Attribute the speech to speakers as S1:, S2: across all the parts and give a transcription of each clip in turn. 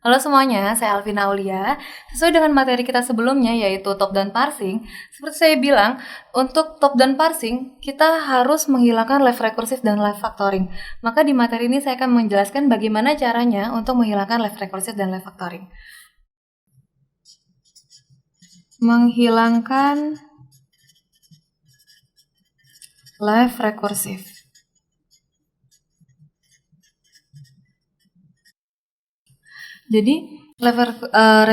S1: Halo semuanya, saya Alvina Aulia. Sesuai dengan materi kita sebelumnya yaitu top-down parsing, seperti saya bilang, untuk top-down parsing kita harus menghilangkan left recursive dan left factoring. Maka di materi ini saya akan menjelaskan bagaimana caranya untuk menghilangkan left recursive dan left factoring. Menghilangkan left recursive. Jadi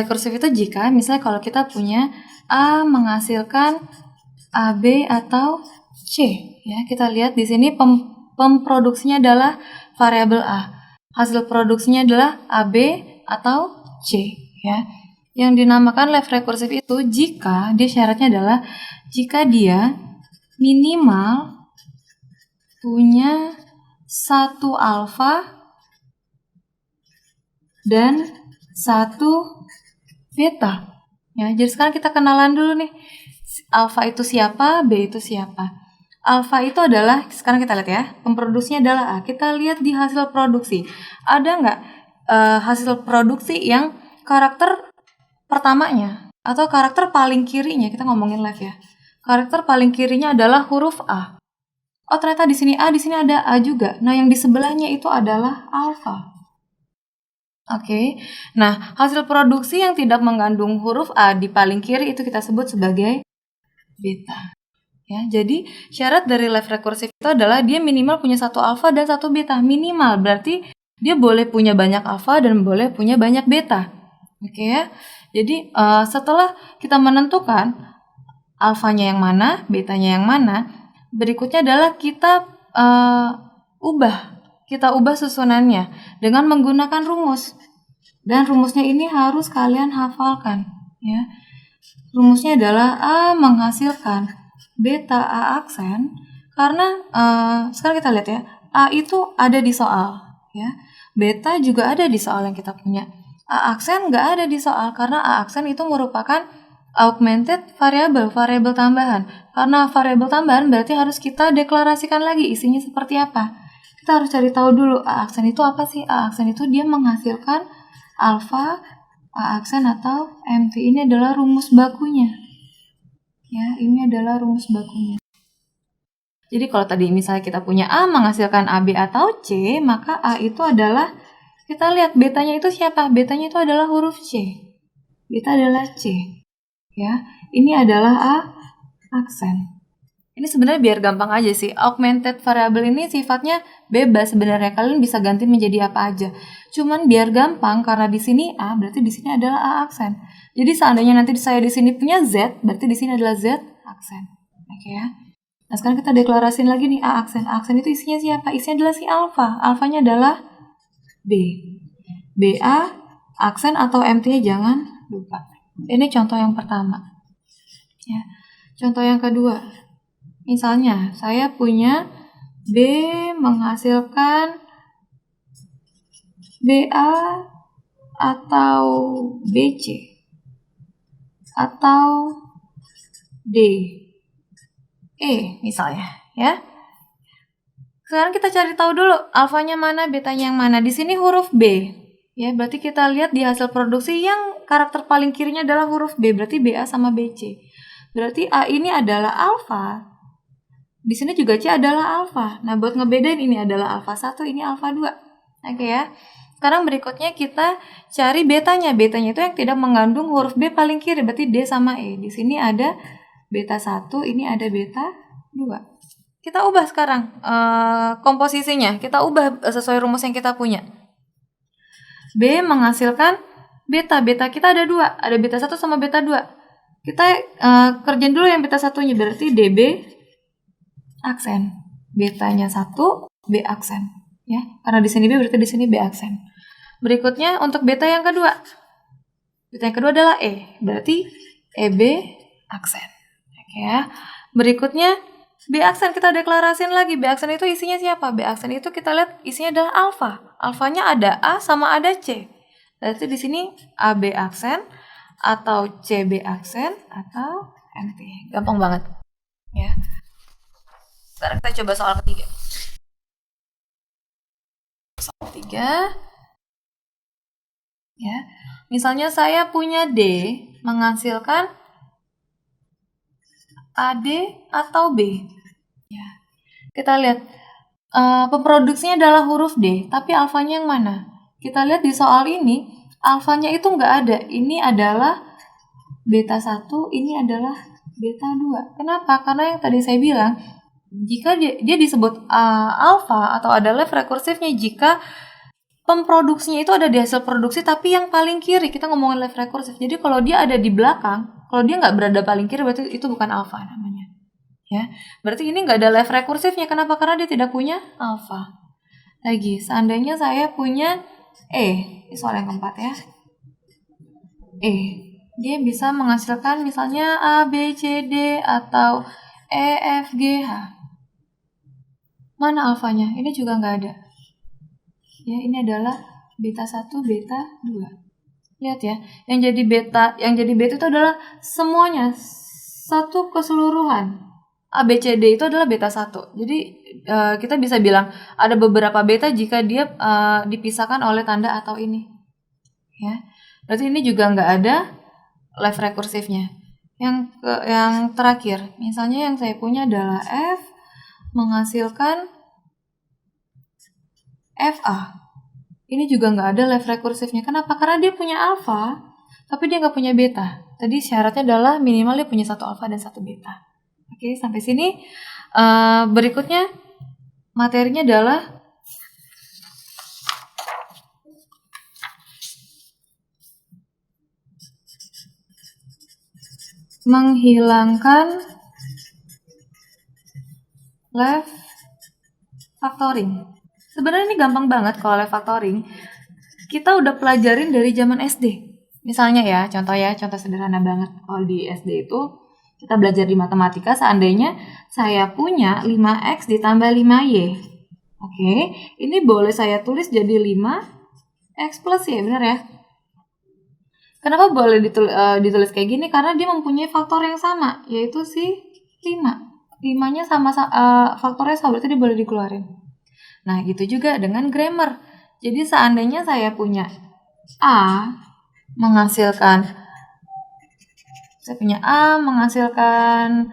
S1: recursive itu jika misalnya kalau kita punya A menghasilkan AB atau C, ya kita lihat di sini pemproduksinya adalah variabel A, hasil produksinya adalah AB atau C, ya. Yang dinamakan left recursive itu jika dia syaratnya adalah jika dia minimal punya satu alfa dan satu beta. Ya, jadi sekarang kita kenalan dulu nih. Alfa itu siapa, B itu siapa. Alfa itu adalah, sekarang kita lihat ya, pemproduksinya adalah A. Kita lihat di hasil produksi. Ada nggak hasil produksi yang karakter pertamanya atau karakter paling kirinya, kita ngomongin left ya. Karakter paling kirinya adalah huruf A. Oh, ternyata di sini A, di sini ada A juga. Nah, yang di sebelahnya itu adalah alfa. Oke, nah hasil produksi yang tidak mengandung huruf A di paling kiri itu kita sebut sebagai beta. Ya, jadi syarat dari left recursive itu adalah dia minimal punya satu alfa dan satu beta. Minimal berarti dia boleh punya banyak alfa dan boleh punya banyak beta. Oke ya, jadi setelah kita menentukan alfanya yang mana, betanya yang mana, berikutnya adalah kita ubah susunannya dengan menggunakan rumus. Dan rumusnya ini harus kalian hafalkan, ya. Rumusnya adalah A menghasilkan beta A aksen, karena sekarang kita lihat ya, A itu ada di soal, ya. Beta juga ada di soal yang kita punya. A aksen nggak ada di soal karena A aksen itu merupakan augmented variable tambahan. Karena variabel tambahan berarti harus kita deklarasikan lagi isinya seperti apa. Kita harus cari tahu dulu A aksen itu apa sih? A aksen itu dia menghasilkan alfa, A aksen atau MT. Ini adalah rumus bakunya. Ya, ini adalah rumus bakunya. Jadi kalau tadi misalnya kita punya A menghasilkan AB atau C, maka A itu adalah, kita lihat betanya itu siapa? Betanya itu adalah huruf C. Beta adalah C. Ya, ini adalah A aksen. Ini sebenarnya biar gampang aja sih. Augmented variable ini sifatnya bebas sebenarnya. Kalian bisa ganti menjadi apa aja. Cuman biar gampang karena di sini A berarti di sini adalah A aksen. Jadi seandainya nanti saya di sini punya Z, berarti di sini adalah Z aksen. Oke ya. Nah, sekarang kita deklarasin lagi nih A aksen. A aksen itu isinya siapa? Isinya adalah si alfa. Alfanya adalah B. BA aksen atau MT-nya jangan lupa. Ini contoh yang pertama. Ya. Contoh yang kedua. Misalnya, saya punya B menghasilkan BA atau BC atau D, E misalnya, ya. Sekarang kita cari tahu dulu alfanya mana, betanya yang mana. Di sini huruf B, ya. Berarti kita lihat di hasil produksi yang karakter paling kirinya adalah huruf B, berarti BA sama BC. Berarti A ini adalah alfa. Di sini juga C adalah alfa. Nah, buat ngebedain ini adalah alfa 1, ini alfa 2. Oke ya. Sekarang berikutnya kita cari betanya. Betanya itu yang tidak mengandung huruf B paling kiri, berarti D sama E. Di sini ada beta 1, ini ada beta 2. Kita ubah sekarang komposisinya. Kita ubah sesuai rumus yang kita punya. B menghasilkan beta. Beta kita ada 2. Ada beta 1 sama beta 2. Kita kerjain dulu yang beta 1-nya. Berarti DB aksen. Betanya 1, B aksen. Ya, karena di sini B berarti di sini B aksen. Berikutnya untuk beta yang kedua. Beta yang kedua adalah E. Berarti EB aksen. Oke ya. Berikutnya B aksen kita deklarasin lagi. B aksen itu isinya siapa? B aksen itu kita lihat isinya adalah alfa. Alfanya ada A sama ada C. Berarti di sini AB aksen atau CB aksen atau MT. Gampang banget. Ya. Sekarang kita coba soal ketiga. Soal ketiga. Ya. Misalnya saya punya D menghasilkan AD atau B. Ya. Kita lihat pemproduksinya adalah huruf D, tapi alfanya yang mana? Kita lihat di soal ini, alfanya itu nggak ada. Ini adalah beta 1, ini adalah beta 2. Kenapa? Karena yang tadi saya bilang, jika dia disebut alfa atau ada left rekursifnya jika pemproduksinya itu ada di hasil produksi tapi yang paling kiri, kita ngomongin left rekursif. Jadi kalau dia ada di belakang, kalau dia nggak berada paling kiri berarti itu bukan alfa namanya. Ya, berarti ini nggak ada left rekursifnya. Kenapa? Karena dia tidak punya alfa. Lagi, seandainya saya punya ini soal yang keempat ya. Dia bisa menghasilkan misalnya A, B, C, D atau E, F, G, H. Mana alfanya? Ini juga nggak ada. Ya, ini adalah beta 1, beta 2. Lihat ya, yang jadi beta itu adalah semuanya satu keseluruhan. A, B, C, D itu adalah beta 1. Jadi kita bisa bilang ada beberapa beta jika dia dipisahkan oleh tanda atau ini. Ya, berarti ini juga nggak ada left rekursifnya. Yang terakhir, misalnya yang saya punya adalah F menghasilkan FA. Ini juga nggak ada left rekursifnya. Kenapa? Karena dia punya alfa, tapi dia nggak punya beta. Tadi syaratnya adalah minimal dia punya satu alfa dan satu beta. Oke, sampai sini. Berikutnya materinya adalah menghilangkan left factoring. Sebenarnya ini gampang banget kalau left factoring. Kita udah pelajarin dari zaman SD. Misalnya ya, contoh sederhana banget. Kalau di SD itu kita belajar di matematika, seandainya saya punya 5x ditambah 5y. Oke, ini boleh saya tulis jadi 5x plus y, benar ya? Kenapa boleh ditulis kayak gini? Karena dia mempunyai faktor yang sama, yaitu si 5. 5-nya sama faktornya sama, berarti dia boleh dikeluarin. Nah, gitu juga dengan grammar. Jadi seandainya saya punya A menghasilkan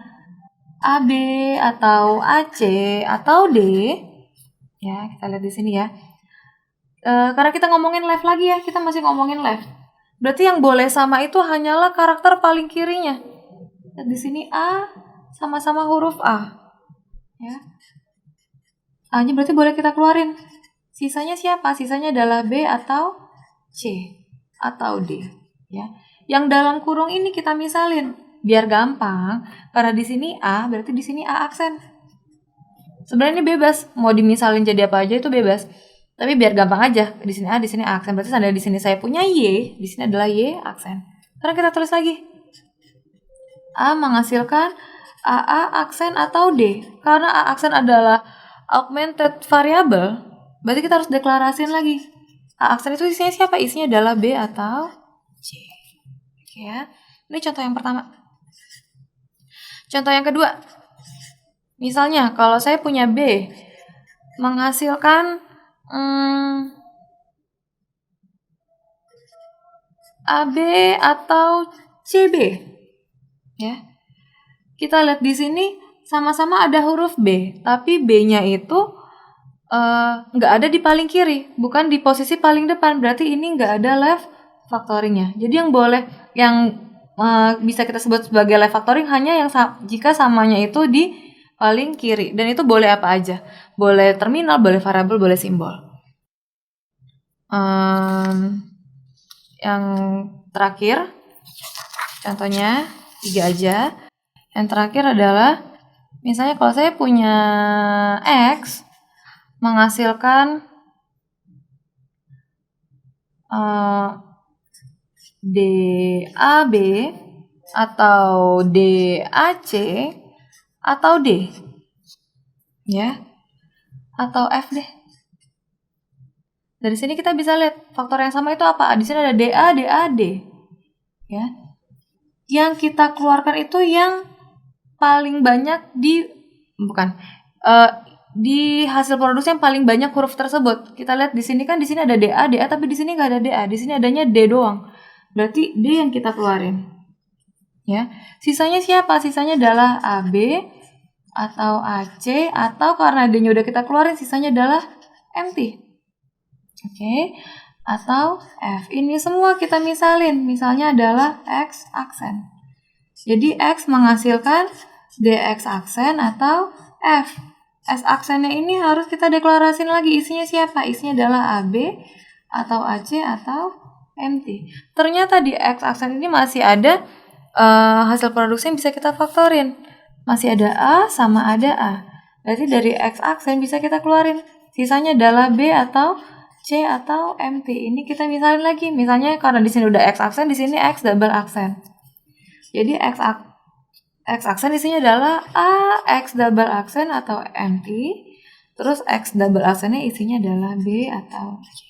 S1: AB atau AC atau D, ya kita lihat di sini ya. Karena kita ngomongin left lagi ya, kita masih ngomongin left. Berarti yang boleh sama itu hanyalah karakter paling kirinya. Lihat di sini A sama-sama huruf A, ya. A-nya berarti boleh kita keluarin. Sisanya siapa? Sisanya adalah B atau C atau D, ya. Yang dalam kurung ini kita misalin biar gampang, karena di sini A berarti di sini A aksen. Sebenarnya ini bebas, mau dimisalin jadi apa aja itu bebas. Tapi biar gampang aja, di sini A, di sini A aksen. Berarti seandainya di sini saya punya Y, di sini adalah Y aksen. Sekarang kita tulis lagi. A menghasilkan AA aksen atau D. Karena A aksen adalah augmented variable, berarti kita harus deklarasiin lagi. A aksen itu isinya siapa? Isinya adalah B atau C. Oke ya. Ini contoh yang pertama. Contoh yang kedua. Misalnya kalau saya punya B menghasilkan AB atau CB. Ya. Kita lihat di sini sama-sama ada huruf B, tapi B-nya itu nggak ada di paling kiri, bukan di posisi paling depan. Berarti ini nggak ada left factoringnya. Jadi yang bisa kita sebut sebagai left factoring hanya yang jika samanya itu di paling kiri, dan itu boleh apa aja, boleh terminal, boleh variabel, boleh simbol. Yang terakhir, contohnya 3 aja. Yang terakhir adalah misalnya kalau saya punya X menghasilkan DAB atau DAC atau D, ya, atau F deh. Dari sini kita bisa lihat faktor yang sama itu apa. Di sini ada DA, DAD, ya. Yang kita keluarkan itu yang paling banyak di hasil produksi yang paling banyak huruf tersebut. Kita lihat di sini kan, di sini ada DA, tapi di sini nggak ada DA. Di sini adanya D doang. Berarti D yang kita keluarin. Ya. Sisanya siapa? Sisanya adalah AB atau AC, atau karena D-nya udah kita keluarin, sisanya adalah empty. Oke. Atau F. Ini semua kita misalin. Misalnya adalah X aksen. Jadi X menghasilkan DX aksen atau F. S aksennya ini harus kita deklarasiin lagi. Isinya siapa? Isinya adalah AB atau AC atau MT. Ternyata di X aksen ini masih ada hasil produksi yang bisa kita faktorin. Masih ada A sama ada A. Berarti dari X aksen bisa kita keluarin. Sisanya adalah B atau C atau MT. Ini kita misalin lagi. Misalnya karena di sini udah X aksen, di sini X double aksen. Jadi X aksen isinya adalah A, X double aksen atau MT. Terus X double aksennya isinya adalah B atau C.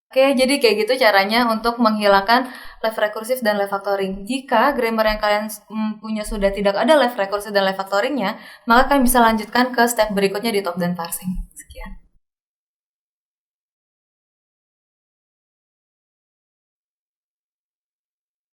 S1: Oke, jadi kayak gitu caranya untuk menghilangkan left rekursif dan left factoring. Jika grammar yang kalian punya sudah tidak ada left rekursif dan left factoringnya, maka kalian bisa lanjutkan ke step berikutnya di top dan parsing. Sekian.